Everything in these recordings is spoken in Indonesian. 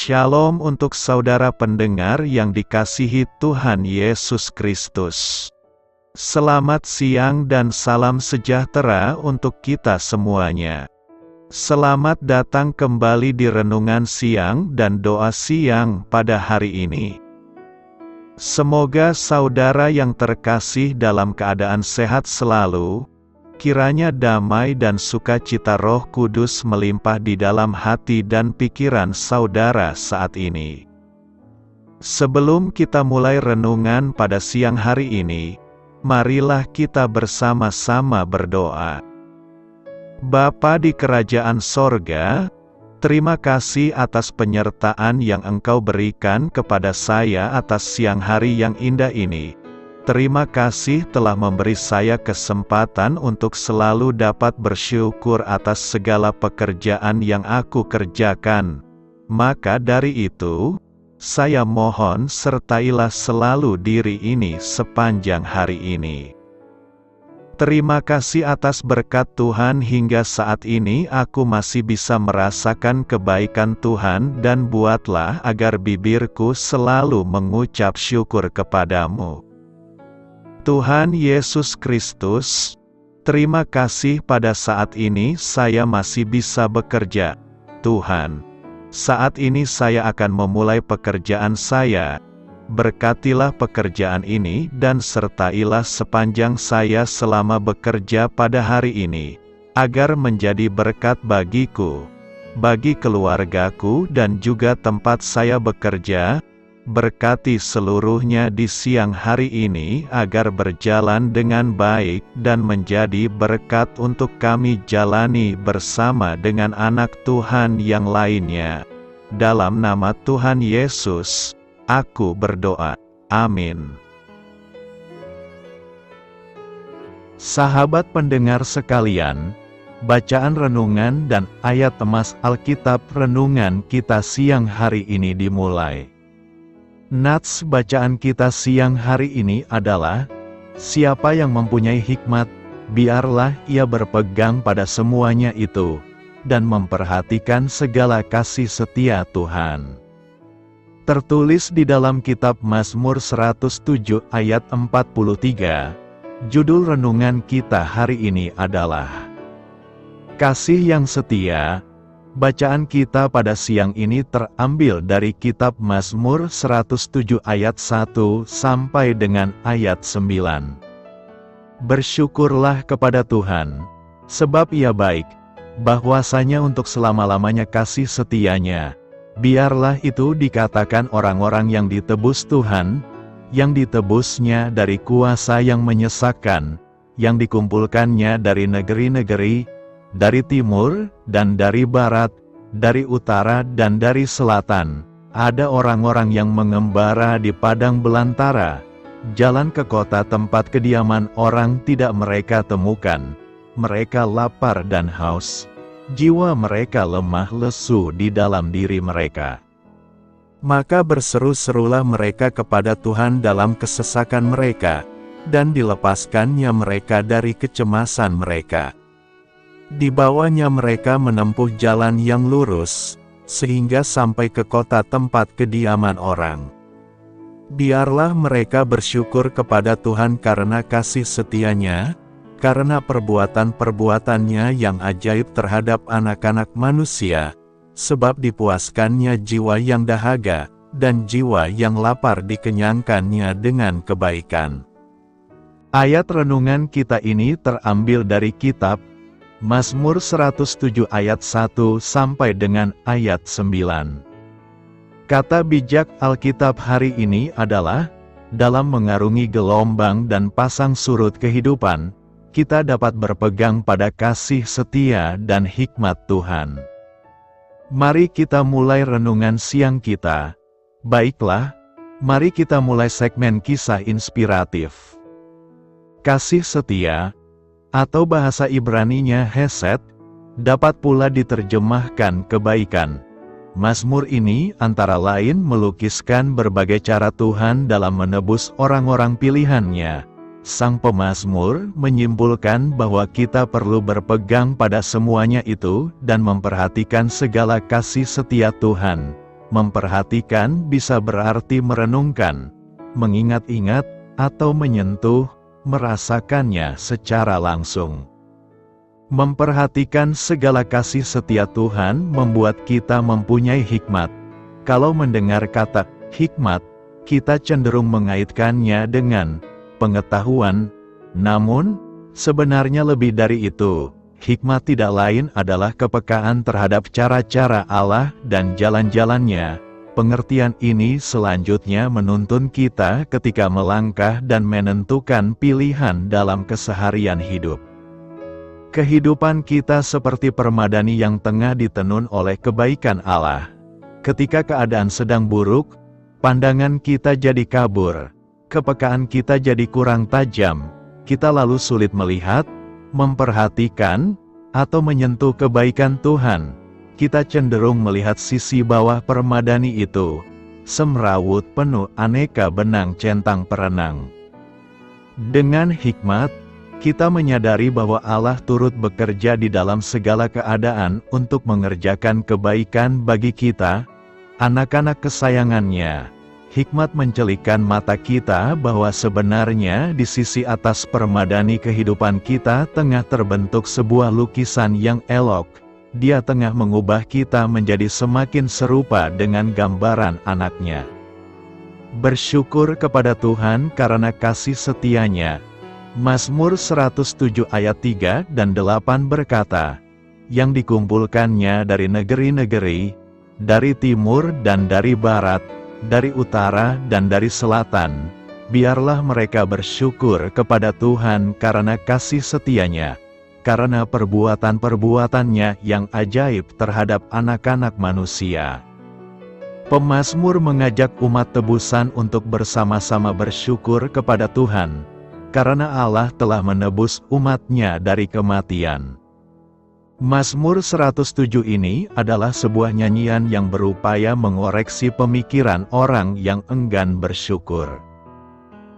Shalom untuk saudara pendengar yang dikasihi Tuhan Yesus Kristus. Selamat siang dan salam sejahtera untuk kita semuanya. Selamat datang kembali di renungan siang dan doa siang pada hari ini. Semoga saudara yang terkasih dalam keadaan sehat selalu. Kiranya damai dan sukacita Roh Kudus melimpah di dalam hati dan pikiran saudara saat ini. Sebelum kita mulai renungan pada siang hari ini, marilah kita bersama-sama berdoa. Bapa di kerajaan sorga, terima kasih atas penyertaan yang Engkau berikan kepada saya atas siang hari yang indah ini. Terima kasih telah memberi saya kesempatan untuk selalu dapat bersyukur atas segala pekerjaan yang aku kerjakan. Maka dari itu, saya mohon sertailah selalu diri ini sepanjang hari ini. Terima kasih atas berkat Tuhan hingga saat ini aku masih bisa merasakan kebaikan Tuhan dan buatlah agar bibirku selalu mengucap syukur kepadamu. Tuhan Yesus Kristus, terima kasih pada saat ini saya masih bisa bekerja. Tuhan, saat ini saya akan memulai pekerjaan saya. Berkatilah pekerjaan ini dan sertailah sepanjang saya selama bekerja pada hari ini, agar menjadi berkat bagiku, bagi keluargaku dan juga tempat saya bekerja. Berkati seluruhnya di siang hari ini agar berjalan dengan baik dan menjadi berkat untuk kami jalani bersama dengan anak Tuhan yang lainnya. Dalam nama Tuhan Yesus, aku berdoa. Amin. Sahabat pendengar sekalian, bacaan renungan dan ayat temas Alkitab renungan kita siang hari ini dimulai. Nats bacaan kita siang hari ini adalah, siapa yang mempunyai hikmat, biarlah ia berpegang pada semuanya itu, dan memperhatikan segala kasih setia Tuhan. Tertulis di dalam kitab Mazmur 107 ayat 43, judul renungan kita hari ini adalah, Kasih yang Setia. Bacaan kita pada siang ini terambil dari kitab Mazmur 107 ayat 1 sampai dengan ayat 9. Bersyukurlah kepada Tuhan, sebab Ia baik, bahwasanya untuk selama-lamanya kasih setianya. Biarlah itu dikatakan orang-orang yang ditebus Tuhan, yang ditebusnya dari kuasa yang menyesatkan, yang dikumpulkannya dari negeri-negeri, dari timur, dan dari barat, dari utara dan dari selatan. Ada orang-orang yang mengembara di padang belantara. Jalan ke kota tempat kediaman orang tidak mereka temukan. Mereka lapar dan haus. Jiwa mereka lemah lesu di dalam diri mereka. Maka berseru-serulah mereka kepada Tuhan dalam kesesakan mereka, dan dilepaskannya mereka dari kecemasan mereka. Dibawanya mereka menempuh jalan yang lurus, sehingga sampai ke kota tempat kediaman orang. Biarlah mereka bersyukur kepada Tuhan karena kasih setianya, karena perbuatan-perbuatannya yang ajaib terhadap anak-anak manusia, sebab dipuaskannya jiwa yang dahaga, dan jiwa yang lapar dikenyangkannya dengan kebaikan. Ayat renungan kita ini terambil dari kitab Mazmur 107 ayat 1 sampai dengan ayat 9. Kata bijak Alkitab hari ini adalah, dalam mengarungi gelombang dan pasang surut kehidupan, kita dapat berpegang pada kasih setia dan hikmat Tuhan. Mari kita mulai renungan siang kita. Baiklah, mari kita mulai segmen kisah inspiratif. Kasih setia, atau bahasa Ibraninya Hesed, dapat pula diterjemahkan kebaikan. Mazmur ini antara lain melukiskan berbagai cara Tuhan dalam menebus orang-orang pilihannya. Sang pemazmur menyimpulkan bahwa kita perlu berpegang pada semuanya itu dan memperhatikan segala kasih setia Tuhan. Memperhatikan bisa berarti merenungkan, mengingat-ingat, atau menyentuh, merasakannya secara langsung. Memperhatikan segala kasih setia Tuhan membuat kita mempunyai hikmat. Kalau mendengar kata hikmat, kita cenderung mengaitkannya dengan pengetahuan. Namun, sebenarnya lebih dari itu. Hikmat tidak lain adalah kepekaan terhadap cara-cara Allah dan jalan-jalannya. Pengertian ini selanjutnya menuntun kita ketika melangkah dan menentukan pilihan dalam keseharian hidup. Kehidupan kita seperti permadani yang tengah ditenun oleh kebaikan Allah. Ketika keadaan sedang buruk, pandangan kita jadi kabur, kepekaan kita jadi kurang tajam, kita lalu sulit melihat, memperhatikan, atau menyentuh kebaikan Tuhan. Kita cenderung melihat sisi bawah permadani itu, semrawut penuh aneka benang centang perenang. Dengan hikmat, kita menyadari bahwa Allah turut bekerja di dalam segala keadaan untuk mengerjakan kebaikan bagi kita, anak-anak kesayangannya. Hikmat mencelikkan mata kita bahwa sebenarnya di sisi atas permadani kehidupan kita tengah terbentuk sebuah lukisan yang elok. Dia tengah mengubah kita menjadi semakin serupa dengan gambaran anaknya. Bersyukur kepada Tuhan karena kasih setianya. Mazmur 107 ayat 3 dan 8 berkata, "Yang dikumpulkannya dari negeri-negeri, dari timur dan dari barat, dari utara dan dari selatan, biarlah mereka bersyukur kepada Tuhan karena kasih setianya, karena perbuatan-perbuatannya yang ajaib terhadap anak-anak manusia." Pemazmur mengajak umat tebusan untuk bersama-sama bersyukur kepada Tuhan, karena Allah telah menebus umatnya dari kematian. Mazmur 107 ini adalah sebuah nyanyian yang berupaya mengoreksi pemikiran orang yang enggan bersyukur.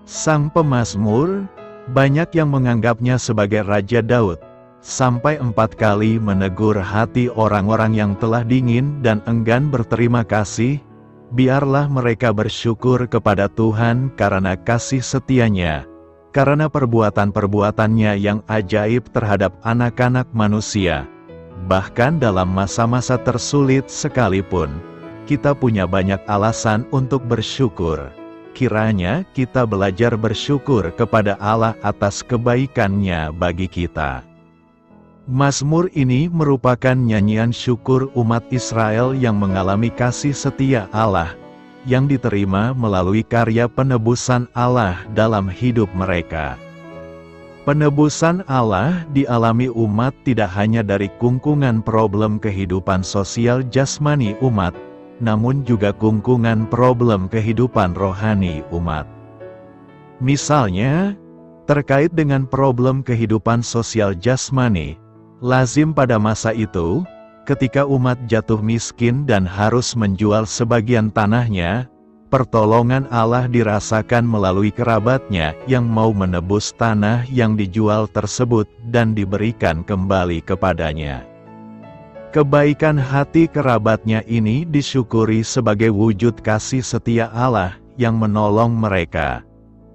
Sang pemazmur, banyak yang menganggapnya sebagai Raja Daud, sampai 4 kali menegur hati orang-orang yang telah dingin dan enggan berterima kasih. Biarlah mereka bersyukur kepada Tuhan karena kasih setianya, karena perbuatan-perbuatannya yang ajaib terhadap anak-anak manusia. Bahkan dalam masa-masa tersulit sekalipun, kita punya banyak alasan untuk bersyukur. Kiranya kita belajar bersyukur kepada Allah atas kebaikan-Nya bagi kita. Mazmur ini merupakan nyanyian syukur umat Israel yang mengalami kasih setia Allah, yang diterima melalui karya penebusan Allah dalam hidup mereka. Penebusan Allah dialami umat tidak hanya dari kungkungan problem kehidupan sosial jasmani umat, namun juga kungkungan problem kehidupan rohani umat. Misalnya, terkait dengan problem kehidupan sosial jasmani, lazim pada masa itu, ketika umat jatuh miskin dan harus menjual sebagian tanahnya, pertolongan Allah dirasakan melalui kerabatnya yang mau menebus tanah yang dijual tersebut dan diberikan kembali kepadanya. Kebaikan hati kerabatnya ini disyukuri sebagai wujud kasih setia Allah yang menolong mereka.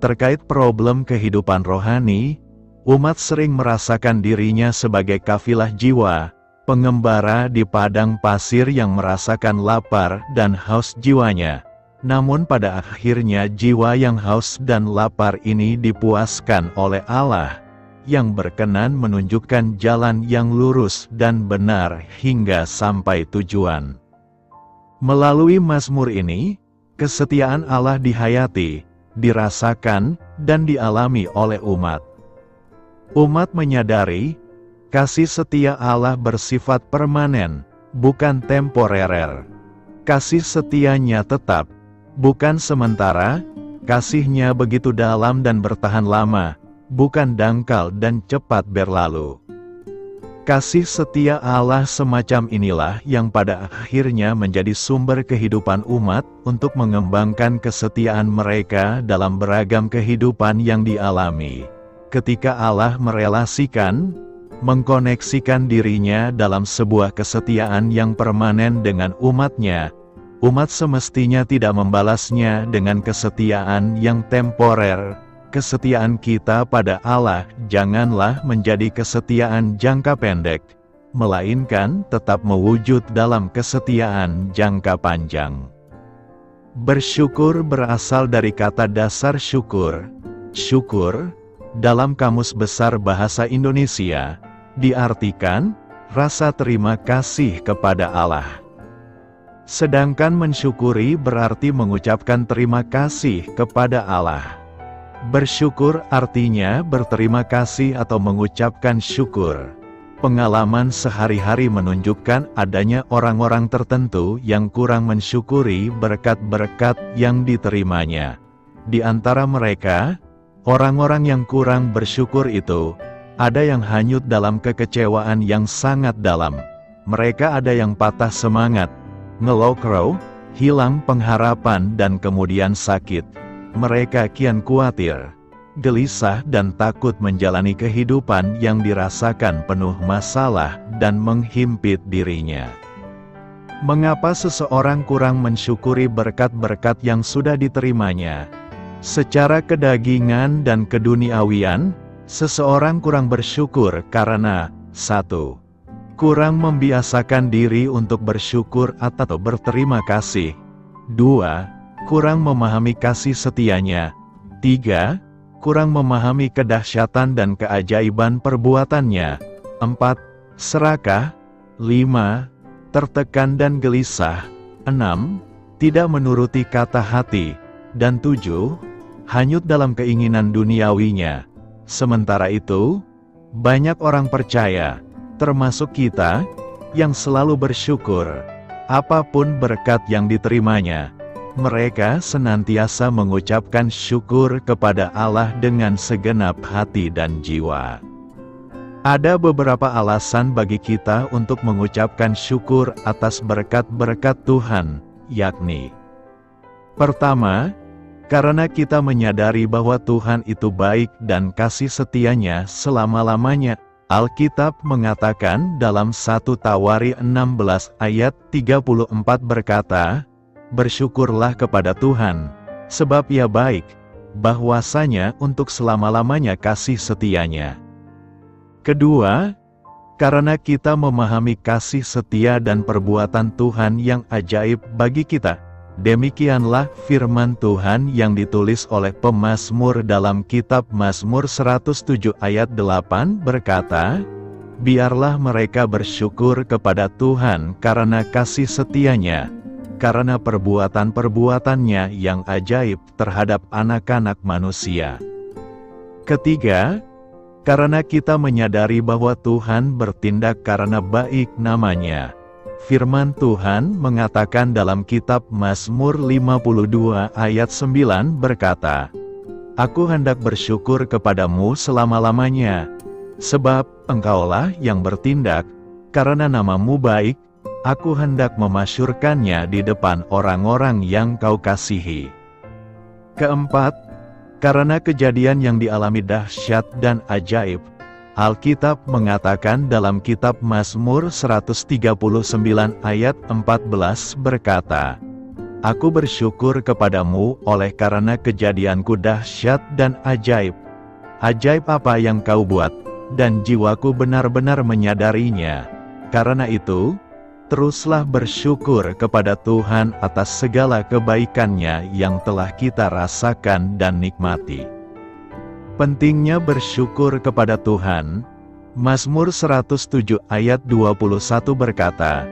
Terkait problem kehidupan rohani, umat sering merasakan dirinya sebagai kafilah jiwa, pengembara di padang pasir yang merasakan lapar dan haus jiwanya. Namun pada akhirnya jiwa yang haus dan lapar ini dipuaskan oleh Allah, yang berkenan menunjukkan jalan yang lurus dan benar hingga sampai tujuan. Melalui mazmur ini, kesetiaan Allah dihayati, dirasakan, dan dialami oleh umat. Umat menyadari, kasih setia Allah bersifat permanen, bukan temporer. Kasih setianya tetap, bukan sementara. Kasih-Nya begitu dalam dan bertahan lama, bukan dangkal dan cepat berlalu. Kasih setia Allah semacam inilah yang pada akhirnya menjadi sumber kehidupan umat untuk mengembangkan kesetiaan mereka dalam beragam kehidupan yang dialami. Ketika Allah merelasikan, mengkoneksikan dirinya dalam sebuah kesetiaan yang permanen dengan umatnya, Umat semestinya tidak membalasnya dengan kesetiaan yang temporer. Kesetiaan kita pada Allah janganlah menjadi kesetiaan jangka pendek, melainkan tetap mewujud dalam kesetiaan jangka panjang. Bersyukur berasal dari kata dasar syukur. Syukur, dalam Kamus Besar Bahasa Indonesia, diartikan rasa terima kasih kepada Allah. Sedangkan mensyukuri berarti mengucapkan terima kasih kepada Allah. Bersyukur artinya berterima kasih atau mengucapkan syukur. Pengalaman sehari-hari menunjukkan adanya orang-orang tertentu yang kurang mensyukuri berkat-berkat yang diterimanya. Di antara mereka, orang-orang yang kurang bersyukur itu, ada yang hanyut dalam kekecewaan yang sangat dalam. Mereka ada yang patah semangat, ngelokro, hilang pengharapan dan kemudian sakit. Mereka kian khawatir, gelisah dan takut menjalani kehidupan yang dirasakan penuh masalah dan menghimpit dirinya. Mengapa seseorang kurang mensyukuri berkat-berkat yang sudah diterimanya? Secara kedagingan dan keduniawian, seseorang kurang bersyukur karena 1. Kurang membiasakan diri untuk bersyukur atau berterima kasih. 2. Kurang memahami kasih setianya. 3. Kurang memahami kedahsyatan dan keajaiban perbuatannya. 4. Serakah. 5. Tertekan dan gelisah. 6. Tidak menuruti kata hati. Dan 7. Hanyut dalam keinginan duniawinya. Sementara itu, banyak orang percaya, termasuk kita, yang selalu bersyukur. Apapun berkat yang diterimanya, mereka senantiasa mengucapkan syukur kepada Allah dengan segenap hati dan jiwa. Ada beberapa alasan bagi kita untuk mengucapkan syukur atas berkat-berkat Tuhan, yakni: pertama, karena kita menyadari bahwa Tuhan itu baik dan kasih setianya selama-lamanya. Alkitab mengatakan dalam 1 Tawari 16 ayat 34 berkata, "Bersyukurlah kepada Tuhan, sebab Ia baik, bahwasanya untuk selama-lamanya kasih setianya." Kedua, karena kita memahami kasih setia dan perbuatan Tuhan yang ajaib bagi kita. Demikianlah firman Tuhan yang ditulis oleh pemazmur dalam kitab Mazmur 107 ayat 8 berkata, "Biarlah mereka bersyukur kepada Tuhan karena kasih setianya, karena perbuatan-perbuatannya yang ajaib terhadap anak-anak manusia." Ketiga, karena kita menyadari bahwa Tuhan bertindak karena baik namanya. Firman Tuhan mengatakan dalam kitab Mazmur 52 ayat 9 berkata, "Aku hendak bersyukur kepadamu selama-lamanya, sebab Engkaulah yang bertindak, karena namamu baik, aku hendak memasyurkannya di depan orang-orang yang Kau kasihi." Keempat, karena kejadian yang dialami dahsyat dan ajaib, Alkitab mengatakan dalam kitab Mazmur 139 ayat 14 berkata, "Aku bersyukur kepadamu oleh karena kejadianku dahsyat dan ajaib. Ajaib apa yang Kau buat, dan jiwaku benar-benar menyadarinya. Karena itu, teruslah bersyukur kepada Tuhan atas segala kebaikan-Nya yang telah kita rasakan dan nikmati." Pentingnya bersyukur kepada Tuhan. Mazmur 107 ayat 21 berkata,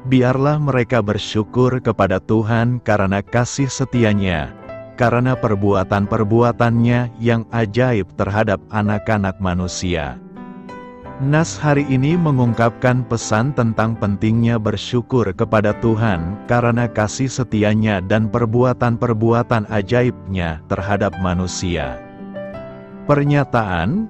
"Biarlah mereka bersyukur kepada Tuhan karena kasih setianya, karena perbuatan-perbuatannya yang ajaib terhadap anak-anak manusia." Nas hari ini mengungkapkan pesan tentang pentingnya bersyukur kepada Tuhan karena kasih setianya dan perbuatan-perbuatan ajaib-Nya terhadap manusia. Pernyataan,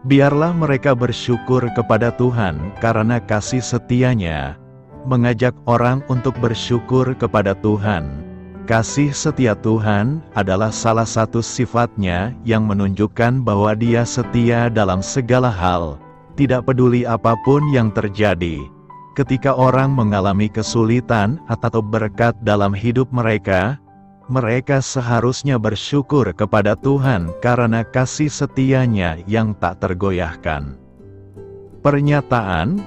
biarlah mereka bersyukur kepada Tuhan karena kasih setianya, mengajak orang untuk bersyukur kepada Tuhan. Kasih setia Tuhan adalah salah satu sifat-Nya yang menunjukkan bahwa Dia setia dalam segala hal, tidak peduli apapun yang terjadi. ketika orang mengalami kesulitan atau berkat dalam hidup mereka, mereka seharusnya bersyukur kepada Tuhan karena kasih setia-Nya yang tak tergoyahkan. Pernyataan,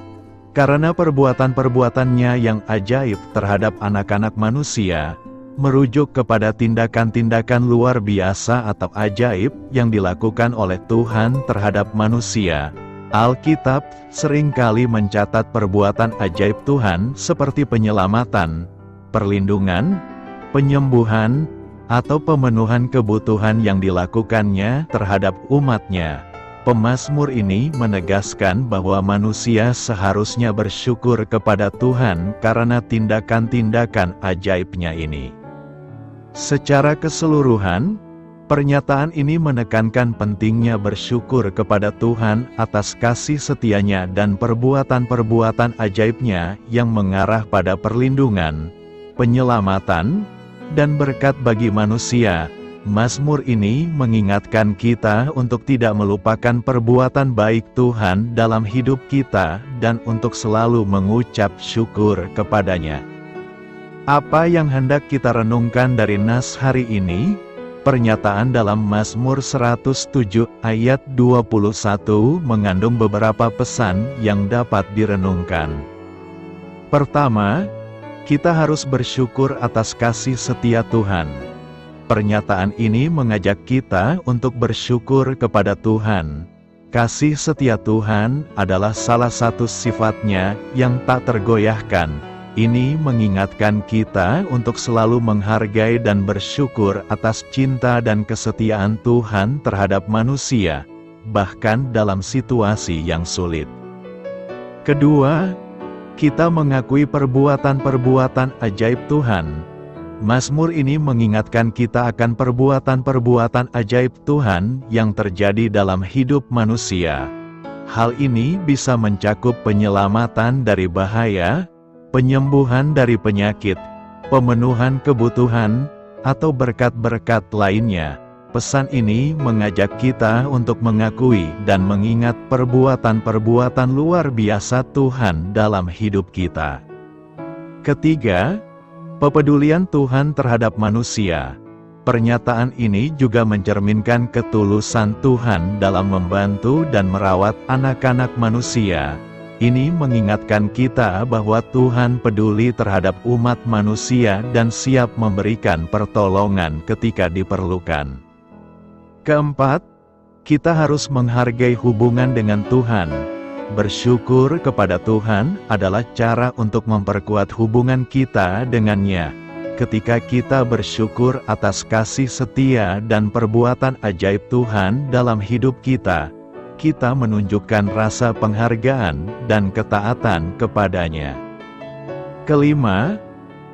karena perbuatan-perbuatannya yang ajaib terhadap anak-anak manusia, merujuk kepada tindakan-tindakan luar biasa atau ajaib yang dilakukan oleh Tuhan terhadap manusia. Alkitab seringkali mencatat perbuatan ajaib Tuhan seperti penyelamatan, perlindungan, penyembuhan, atau pemenuhan kebutuhan yang dilakukannya terhadap umat-Nya. Pemazmur ini menegaskan bahwa manusia seharusnya bersyukur kepada Tuhan karena tindakan-tindakan ajaib-Nya ini. Secara keseluruhan, pernyataan ini menekankan pentingnya bersyukur kepada Tuhan atas kasih setia-Nya dan perbuatan-perbuatan ajaib-Nya yang mengarah pada perlindungan, penyelamatan, dan berkat bagi manusia. Mazmur ini mengingatkan kita untuk tidak melupakan perbuatan baik Tuhan dalam hidup kita dan untuk selalu mengucap syukur kepada-Nya. Apa yang hendak kita renungkan dari nas hari ini? Pernyataan dalam Mazmur 107 ayat 21 mengandung beberapa pesan yang dapat direnungkan. Pertama, kita harus bersyukur atas kasih setia Tuhan. Pernyataan ini mengajak kita untuk bersyukur kepada Tuhan. Kasih setia Tuhan adalah salah satu sifat-Nya yang tak tergoyahkan. Ini mengingatkan kita untuk selalu menghargai dan bersyukur atas cinta dan kesetiaan Tuhan terhadap manusia, bahkan dalam situasi yang sulit. Kedua, kita mengakui perbuatan-perbuatan ajaib Tuhan. Mazmur ini mengingatkan kita akan perbuatan-perbuatan ajaib Tuhan yang terjadi dalam hidup manusia. Hal ini bisa mencakup penyelamatan dari bahaya, penyembuhan dari penyakit, pemenuhan kebutuhan, atau berkat-berkat lainnya. Pesan ini mengajak kita untuk mengakui dan mengingat perbuatan-perbuatan luar biasa Tuhan dalam hidup kita. Ketiga, kepedulian Tuhan terhadap manusia. Pernyataan ini juga mencerminkan ketulusan Tuhan dalam membantu dan merawat anak-anak manusia. Ini mengingatkan kita bahwa Tuhan peduli terhadap umat manusia dan siap memberikan pertolongan ketika diperlukan. Keempat, kita harus menghargai hubungan dengan Tuhan. Bersyukur kepada Tuhan adalah cara untuk memperkuat hubungan kita dengannya. Ketika kita bersyukur atas kasih setia dan perbuatan ajaib Tuhan dalam hidup kita, kita menunjukkan rasa penghargaan dan ketaatan kepada-Nya. Kelima,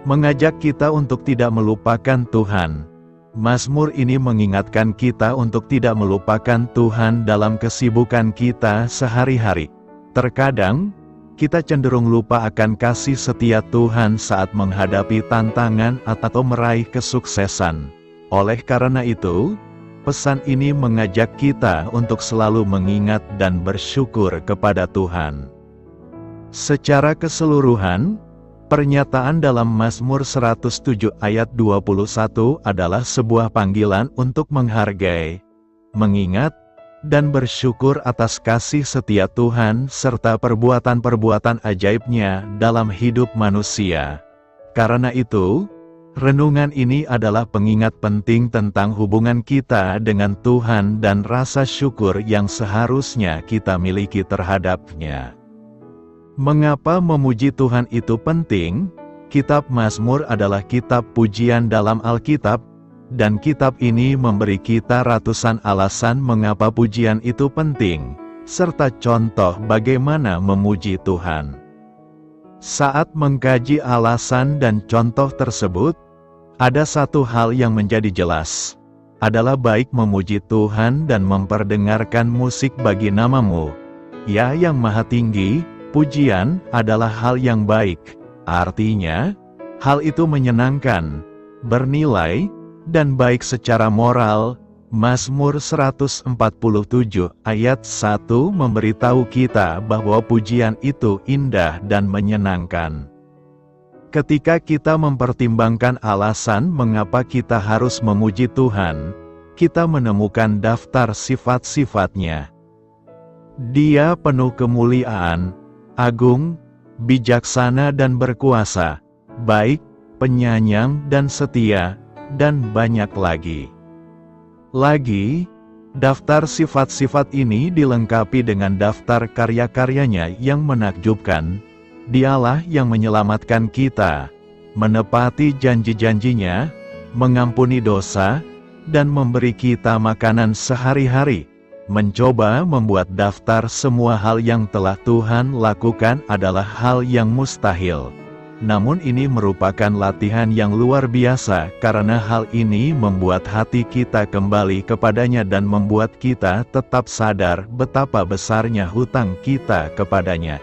mengajak kita untuk tidak melupakan Tuhan. Mazmur ini mengingatkan kita untuk tidak melupakan Tuhan dalam kesibukan kita sehari-hari. Terkadang, kita cenderung lupa akan kasih setia Tuhan saat menghadapi tantangan atau meraih kesuksesan. Oleh karena itu, pesan ini mengajak kita untuk selalu mengingat dan bersyukur kepada Tuhan. Secara keseluruhan, pernyataan dalam Mazmur 107 ayat 21 adalah sebuah panggilan untuk menghargai, mengingat, dan bersyukur atas kasih setia Tuhan serta perbuatan-perbuatan ajaib-Nya dalam hidup manusia. Karena itu, renungan ini adalah pengingat penting tentang hubungan kita dengan Tuhan dan rasa syukur yang seharusnya kita miliki terhadap-Nya. Mengapa memuji Tuhan itu penting? Kitab Mazmur adalah kitab pujian dalam Alkitab, dan kitab ini memberi kita ratusan alasan mengapa pujian itu penting, serta contoh bagaimana memuji Tuhan. Saat mengkaji alasan dan contoh tersebut, ada satu hal yang menjadi jelas, adalah baik memuji Tuhan dan memperdengarkan musik bagi nama-Mu. Ya yang Maha Tinggi, pujian adalah hal yang baik, artinya, hal itu menyenangkan, bernilai, dan baik secara moral, Mazmur 147 ayat 1 memberitahu kita bahwa pujian itu indah dan menyenangkan. Ketika kita mempertimbangkan alasan mengapa kita harus memuji Tuhan, kita menemukan daftar sifat-sifatnya. Dia penuh kemuliaan, agung, bijaksana dan berkuasa, baik, penyayang dan setia, dan banyak lagi. Daftar sifat-sifat ini dilengkapi dengan daftar karya-karyanya yang menakjubkan. Dialah yang menyelamatkan kita, menepati janji-janjinya, mengampuni dosa, dan memberi kita makanan sehari-hari. Mencoba membuat daftar semua hal yang telah Tuhan lakukan adalah hal yang mustahil. Namun ini merupakan latihan yang luar biasa karena hal ini membuat hati kita kembali kepadanya dan membuat kita tetap sadar betapa besarnya hutang kita kepadanya.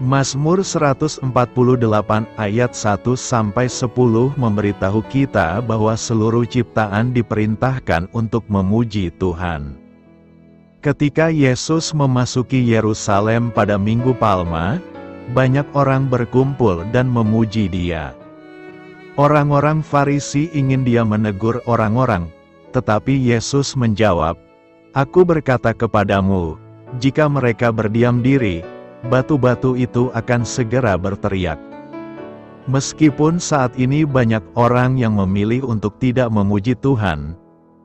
Mazmur 148 ayat 1-10 memberitahu kita bahwa seluruh ciptaan diperintahkan untuk memuji Tuhan. Ketika Yesus memasuki Yerusalem pada Minggu Palma, banyak orang berkumpul dan memuji Dia. Orang-orang Farisi ingin Dia menegur orang-orang, tetapi Yesus menjawab, "Aku berkata kepadamu, jika mereka berdiam diri, batu-batu itu akan segera berteriak." Meskipun saat ini banyak orang yang memilih untuk tidak memuji Tuhan,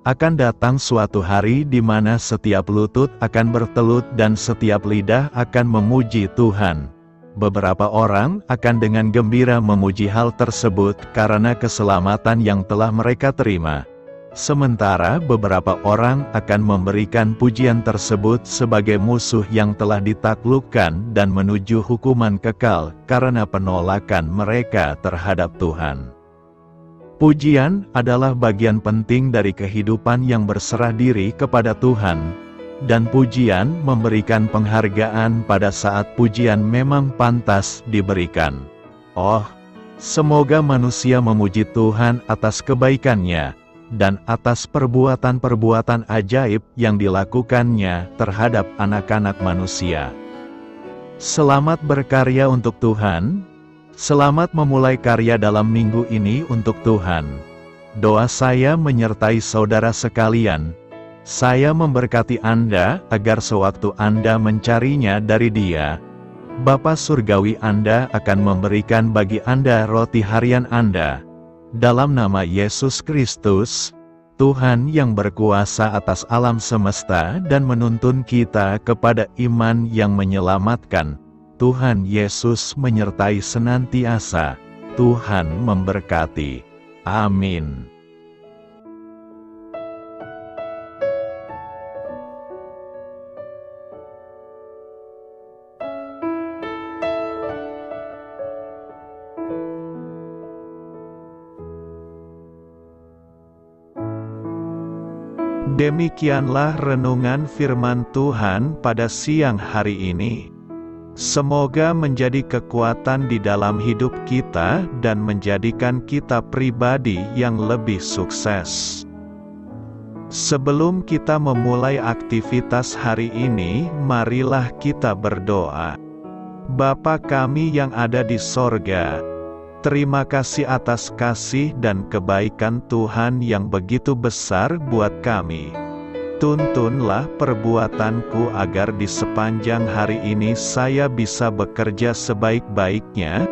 akan datang suatu hari di mana setiap lutut akan bertelut dan setiap lidah akan memuji Tuhan. Beberapa orang akan dengan gembira memuji hal tersebut karena keselamatan yang telah mereka terima. Sementara beberapa orang akan memberikan pujian tersebut sebagai musuh yang telah ditaklukkan dan menuju hukuman kekal karena penolakan mereka terhadap Tuhan. Pujian adalah bagian penting dari kehidupan yang berserah diri kepada Tuhan. Dan pujian memberikan penghargaan pada saat pujian memang pantas diberikan. Oh, semoga manusia memuji Tuhan atas kebaikannya, dan atas perbuatan-perbuatan ajaib yang dilakukannya terhadap anak-anak manusia. Selamat berkarya untuk Tuhan, selamat memulai karya dalam minggu ini untuk Tuhan. Doa saya menyertai saudara sekalian. Saya memberkati Anda agar sewaktu Anda mencarinya dari Dia, Bapa Surgawi Anda akan memberikan bagi Anda roti harian Anda. Dalam nama Yesus Kristus, Tuhan yang berkuasa atas alam semesta dan menuntun kita kepada iman yang menyelamatkan, Tuhan Yesus menyertai senantiasa. Tuhan memberkati. Amin. Demikianlah renungan firman Tuhan pada siang hari ini. Semoga menjadi kekuatan di dalam hidup kita dan menjadikan kita pribadi yang lebih sukses. Sebelum kita memulai aktivitas hari ini, marilah kita berdoa. Bapa kami yang ada di sorga, terima kasih atas kasih dan kebaikan Tuhan yang begitu besar buat kami. Tuntunlah perbuatanku agar di sepanjang hari ini saya bisa bekerja sebaik-baiknya,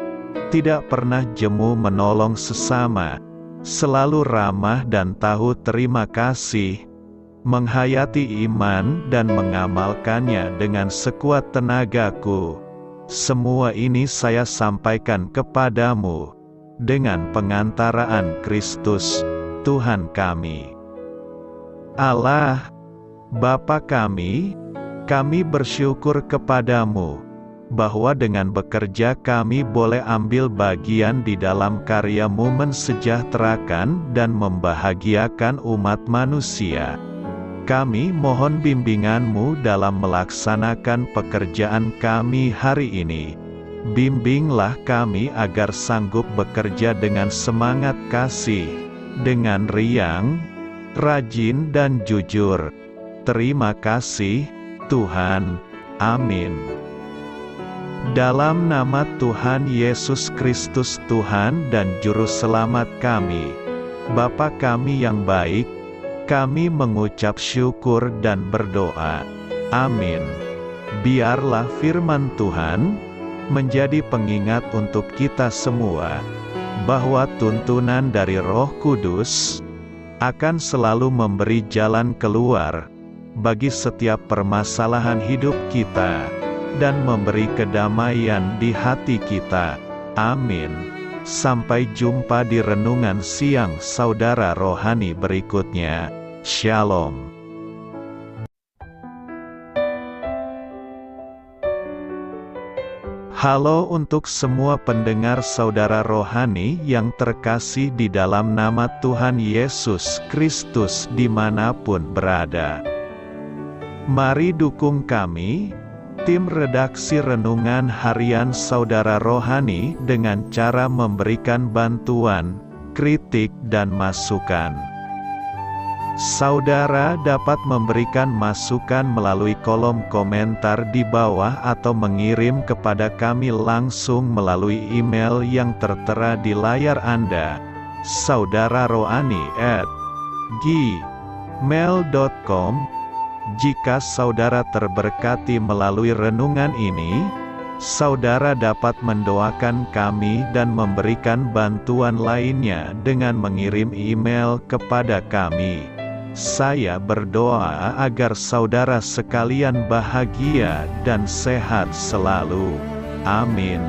tidak pernah jemu menolong sesama, selalu ramah dan tahu terima kasih, menghayati iman dan mengamalkannya dengan sekuat tenagaku. Semua ini saya sampaikan kepadamu, dengan pengantaraan Kristus, Tuhan kami. Allah, Bapa kami bersyukur kepadamu, bahwa dengan bekerja kami boleh ambil bagian di dalam karya-Mu mensejahterakan dan membahagiakan umat manusia. Kami mohon bimbingan-Mu dalam melaksanakan pekerjaan kami hari ini. Bimbinglah kami agar sanggup bekerja dengan semangat kasih, dengan riang, rajin dan jujur. Terima kasih, Tuhan. Amin. Dalam nama Tuhan Yesus Kristus, Tuhan dan Juru Selamat kami, Bapa kami yang baik, kami mengucap syukur dan berdoa. Amin. Biarlah firman Tuhan menjadi pengingat untuk kita semua, bahwa tuntunan dari Roh Kudus akan selalu memberi jalan keluar bagi setiap permasalahan hidup kita, dan memberi kedamaian di hati kita. Amin. Sampai jumpa di renungan siang saudara rohani berikutnya. Shalom. Halo untuk semua pendengar saudara rohani yang terkasih di dalam nama Tuhan Yesus Kristus dimanapun berada. Mari dukung kami, tim redaksi Renungan Harian Saudara Rohani, dengan cara memberikan bantuan, kritik dan masukan. Saudara dapat memberikan masukan melalui kolom komentar di bawah atau mengirim kepada kami langsung melalui email yang tertera di layar Anda, saudararohani@gmail.com. Jika saudara terberkati melalui renungan ini, saudara dapat mendoakan kami dan memberikan bantuan lainnya dengan mengirim email kepada kami. Saya berdoa agar saudara sekalian bahagia dan sehat selalu. Amin.